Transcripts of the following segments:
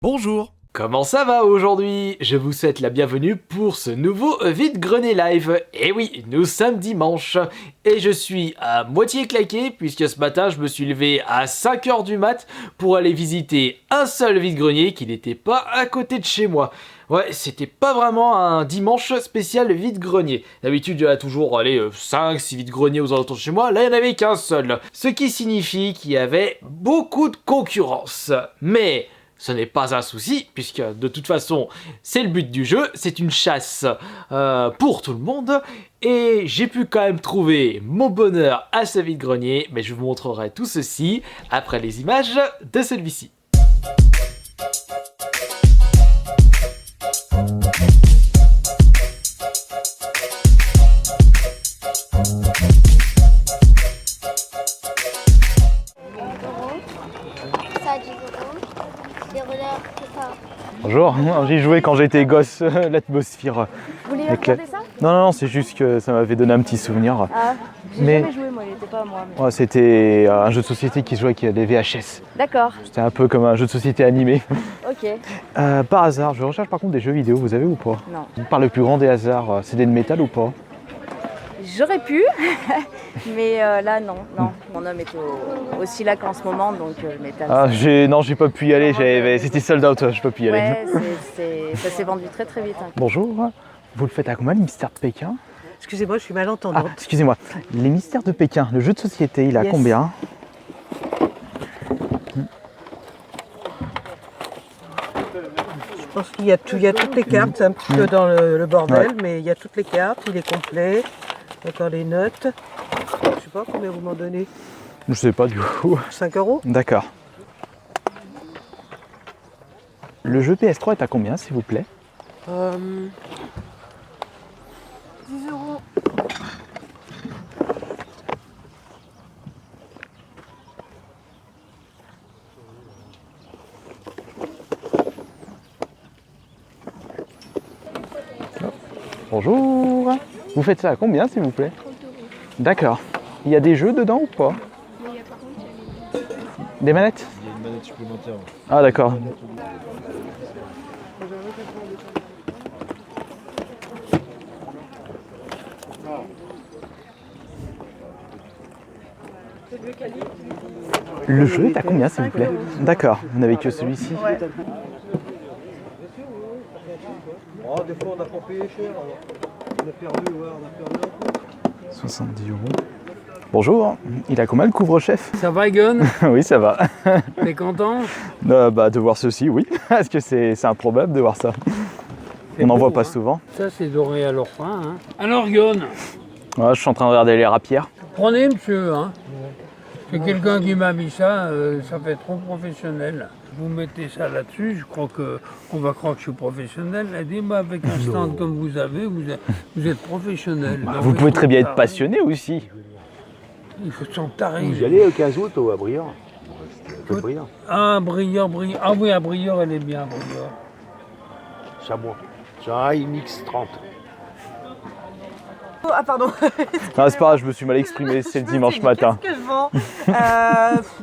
Bonjour. Comment ça va aujourd'hui? Je vous souhaite la bienvenue pour ce nouveau vide-grenier live. Et oui, nous sommes dimanche et je suis à moitié claqué puisque ce matin je me suis levé à 5 h du mat pour aller visiter un seul vide-grenier qui n'était pas à côté de chez moi. Ouais, c'était pas vraiment un dimanche spécial vide-grenier. D'habitude, il y a toujours 5-6 vide-greniers aux alentours de chez moi. Là, il n'y en avait qu'un seul. Ce qui signifie qu'il y avait beaucoup de concurrence. Mais ce n'est pas un souci, puisque de toute façon, c'est le but du jeu, c'est une chasse pour tout le monde, et j'ai pu quand même trouver mon bonheur à ce vide-grenier, mais je vous montrerai tout ceci après les images de celui-ci. Bonjour, j'y jouais quand j'étais gosse, l'atmosphère. Vous voulez regarder ça? Non, c'est juste que ça m'avait donné un petit souvenir. Ah, j'ai jamais joué moi, il n'était pas à moi. Mais... Ouais, c'était un jeu de société qui se jouait avec des VHS. D'accord. C'était un peu comme un jeu de société animé. Ok. Par hasard, je recherche par contre des jeux vidéo, vous avez ou pas? Non. Par le plus grand des hasards, c'est des de métal ou pas? J'aurais pu, mais là non. Mon homme est aussi là qu'en ce moment, donc le métal. Ah, j'ai pas pu y aller, c'était sold out, je peux plus y aller. Ouais, ça s'est vendu très très vite. Hein. Bonjour, vous le faites à combien le mystère de Pékin? Excusez-moi, je suis malentendante. Ah, excusez-moi, les mystères de Pékin, le jeu de société, il a combien? Je pense qu'il y a toutes les cartes, c'est un petit peu dans le bordel, mais il y a toutes les cartes, il est complet. Encore les notes. Je sais pas combien vous m'en donnez. Je sais pas du coup. 5 €. D'accord. Le jeu PS3 est à combien s'il vous plaît? 10 €. Bonjour. Vous faites ça à combien s'il vous plaît? 30 €. D'accord. Il y a des jeux dedans ou pas? Mais il y a par contre, il y a les... Des manettes? Il y a une manette supplémentaire. Ah d'accord. Le jeu est à combien s'il vous plaît? D'accord, vous n'avez que celui-ci. Ouais. Oh, des fois on n'a pas payé cher. On a perdu, on a perdu un peu. 70 €. Bonjour, il a combien le couvre-chef? Ça va, Gun? Oui, ça va. T'es content? De voir ceci, oui. Est-ce que c'est improbable de voir ça? On n'en voit pas souvent. Ça, c'est doré à l'orpin. Hein. Alors, Gun, Ouais, je suis en train de regarder les rapières. prenez, monsieur. Hein. C'est quelqu'un qui m'a mis ça, ça fait trop professionnel. Vous mettez ça là-dessus, je crois qu'on va croire que je suis professionnel. Elle dit, avec un stand comme vous avez, vous êtes professionnel. Donc, Vous il pouvez faut très bien être taré. passionné aussi. Il faut s'en tarer. Vous y allez au 15 août à Briord? C'est Briord. Ah, Briord. Ah oui, à Briord, elle est bien, Briord. Chamois. J'ai un IMX 30. Ah pardon. Ah, c'est pas grave, je me suis mal exprimé, c'est le dimanche matin. Qu'est-ce que je vends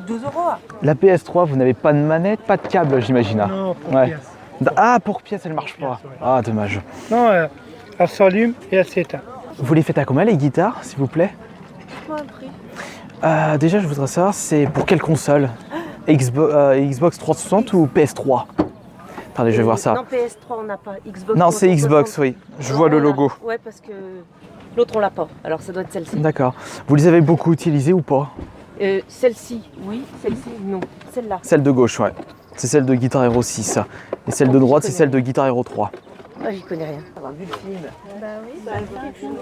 2 €. La PS3, vous n'avez pas de manette, pas de câble, j'imagine. Hein. Non, pour Ouais. pièce. Ah, pour pièce, elle marche pas. Ah, dommage. Non, elle s'allume et elle s'éteint. Vous les faites à combien les guitares, s'il vous plaît? Dites-moi un prix. Déjà, je voudrais savoir, c'est pour quelle console? Xbox 360 ou PS3? Attendez, je vais voir ça. Non, PS3 on n'a pas. Xbox. Non, c'est 360. Xbox, oui. Je vois le logo. Ouais, parce que l'autre on l'a pas. Alors ça doit être celle-ci. D'accord. Vous les avez beaucoup utilisées ou pas? Celle-ci, oui. Celle-ci, non. Celle-là. Celle de gauche, ouais. C'est celle de Guitar Hero 6. Et celle de droite, c'est celle de Guitar Hero 3. Ah, j'y connais rien. On a vu le film. Bah oui, ça me dit quelque chose.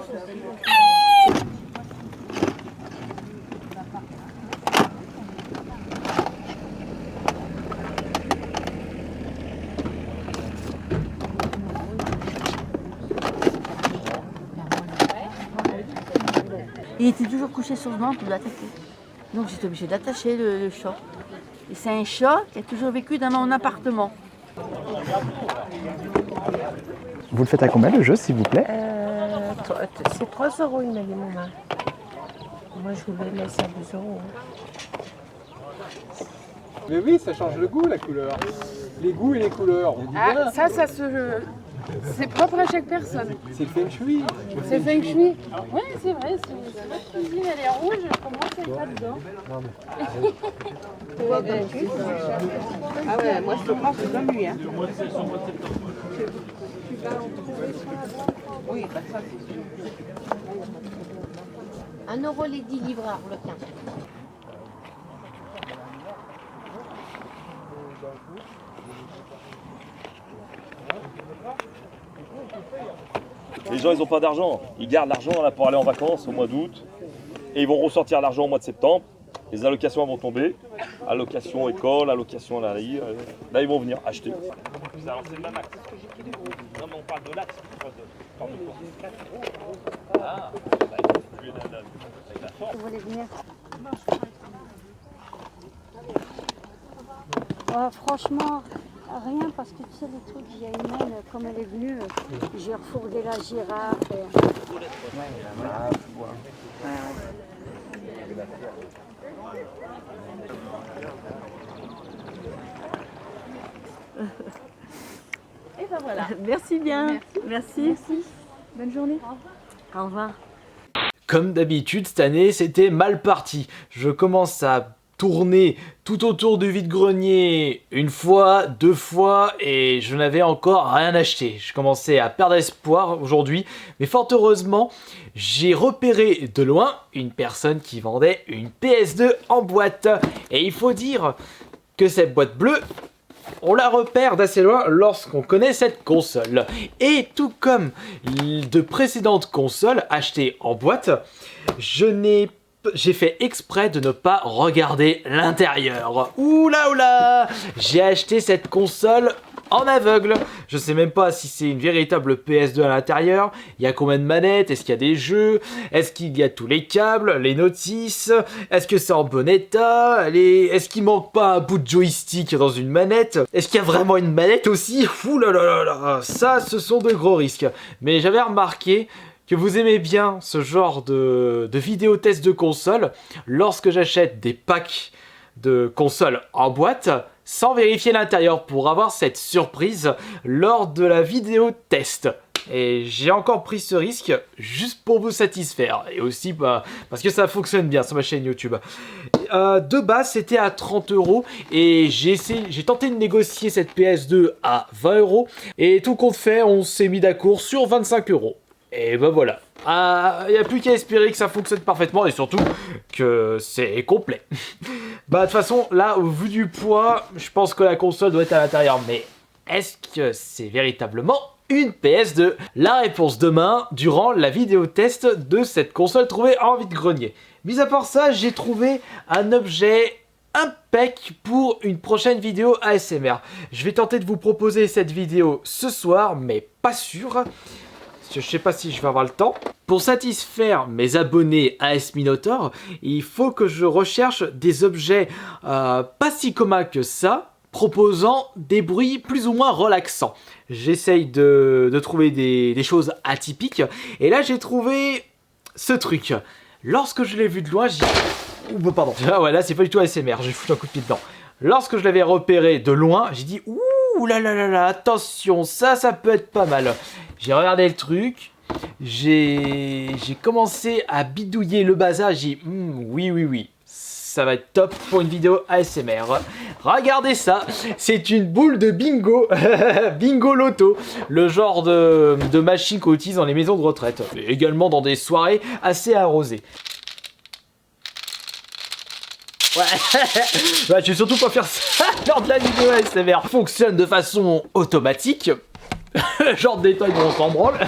Il était toujours couché sur le banc pour l'attaquer. Donc j'étais obligée d'attacher le chat. Et c'est un chat qui a toujours vécu dans mon appartement. Vous le faites à combien le jeu, s'il vous plaît? C'est 3 €, il m'a dit mon mari. Moi, je voulais le laisser à 2 €. Mais oui, ça change le goût, la couleur. Les goûts et les couleurs. On dit bien. Ah, ça se... C'est propre à chaque personne. C'est le feng shui. C'est feng shui. Oui, c'est vrai. Si votre cuisine elle est rouge, comment c'est pas dedans? Ah ouais, moi je te prends, c'est comme lui. Hein. Oui, bah ça c'est sûr. 1 € les 10 livreurs, le 15. Les gens, ils n'ont pas d'argent. Ils gardent l'argent là pour aller en vacances au mois d'août. Et ils vont ressortir l'argent au mois de septembre. Les allocations vont tomber. Allocation école, allocation là, là ils vont venir acheter. Ça, c'est de la max. Non, mais on parle de l'axe. Vous voulez venir? Franchement, rien, parce que tu sais, les trucs, il y a une main, comme elle est venue, j'ai refourgué la girafe. Et ben voilà. Merci bien. Merci. Bonne journée. Au revoir. Comme d'habitude, cette année, c'était mal parti. Je commence à tourner tout autour du vide-grenier une fois, 2 fois, et je n'avais encore rien acheté. Je commençais à perdre espoir aujourd'hui, mais fort heureusement, j'ai repéré de loin une personne qui vendait une PS2 en boîte. Et il faut dire que cette boîte bleue, on la repère d'assez loin lorsqu'on connaît cette console. Et tout comme de précédentes consoles achetées en boîte, j'ai fait exprès de ne pas regarder l'intérieur. Oula oula, j'ai acheté cette console en aveugle. Je sais même pas si c'est une véritable PS2 à l'intérieur. Il y a combien de manettes? Est-ce qu'il y a des jeux? Est-ce qu'il y a tous les câbles, les notices? Est-ce que c'est en bon état? Est-ce qu'il manque pas un bout de joystick dans une manette? Est-ce qu'il y a vraiment une manette aussi? Ouh là là là là, ça, ce sont de gros risques. Mais j'avais remarqué que vous aimez bien ce genre de vidéo test de console lorsque j'achète des packs de consoles en boîte sans vérifier l'intérieur pour avoir cette surprise lors de la vidéo test. Et j'ai encore pris ce risque juste pour vous satisfaire et aussi parce que ça fonctionne bien sur ma chaîne YouTube. De base c'était à 30 € et j'ai tenté de négocier cette PS2 à 20 € et tout compte fait on s'est mis d'accord sur 25 €. Et ben voilà, il n'y a plus qu'à espérer que ça fonctionne parfaitement et surtout que c'est complet. Bah de toute façon, là, au vu du poids, je pense que la console doit être à l'intérieur. Mais est-ce que c'est véritablement une PS2? La réponse demain, durant la vidéo test de cette console trouvée en vide-grenier. Mis à part ça, j'ai trouvé un objet impec pour une prochaine vidéo ASMR. Je vais tenter de vous proposer cette vidéo ce soir, mais pas sûr. Je sais pas si je vais avoir le temps. Pour satisfaire mes abonnés AS Minotaur, il faut que je recherche des objets pas si communs que ça, proposant des bruits plus ou moins relaxants. J'essaye de trouver des choses atypiques. Et là, j'ai trouvé ce truc. Lorsque je l'ai vu de loin, j'ai... Ouh, pardon. Ah ouais, là, c'est pas du tout ASMR. J'ai foutu un coup de pied dedans. Lorsque je l'avais repéré de loin, j'ai dit ouh là là là là, attention, ça peut être pas mal. J'ai regardé le truc, j'ai commencé à bidouiller le bazar, j'ai dit oui, ça va être top pour une vidéo ASMR. Regardez ça, c'est une boule de bingo, bingo loto, le genre de machine qu'on utilise dans les maisons de retraite, et également dans des soirées assez arrosées. Ouais, je vais surtout pas faire ça lors de la vidéo ASMR. Fonctionne de façon automatique. Genre de détail dont on s'en branle.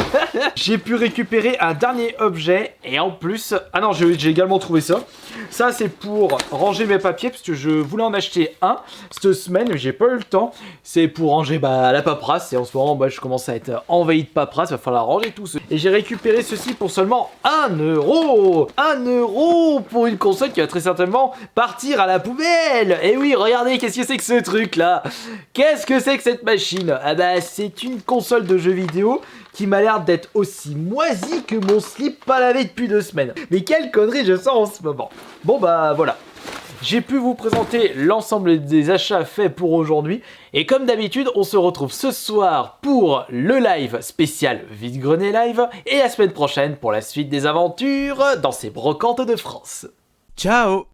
J'ai pu récupérer un dernier objet et en plus... Ah non, j'ai également trouvé ça. Ça, c'est pour ranger mes papiers parce que je voulais en acheter un cette semaine, mais j'ai pas eu le temps. C'est pour ranger la paperasse et en ce moment, je commence à être envahi de paperasse, il va falloir ranger tout ça. Et j'ai récupéré ceci pour seulement 1 €. 1 € pour une console qui va très certainement partir à la poubelle. Et oui, regardez, qu'est-ce que c'est que ce truc là? Qu'est-ce que c'est que cette machine? Ah bah, c'est une console de jeux vidéo qui m'a l'air d'être aussi moisie que mon slip pas lavé depuis 2 semaines. Mais quelle connerie je sens en ce moment. Bon bah voilà. j'ai pu vous présenter l'ensemble des achats faits pour aujourd'hui. Et comme d'habitude, on se retrouve ce soir pour le live spécial Vide-Grenier Live et la semaine prochaine pour la suite des aventures dans ces brocantes de France. Ciao!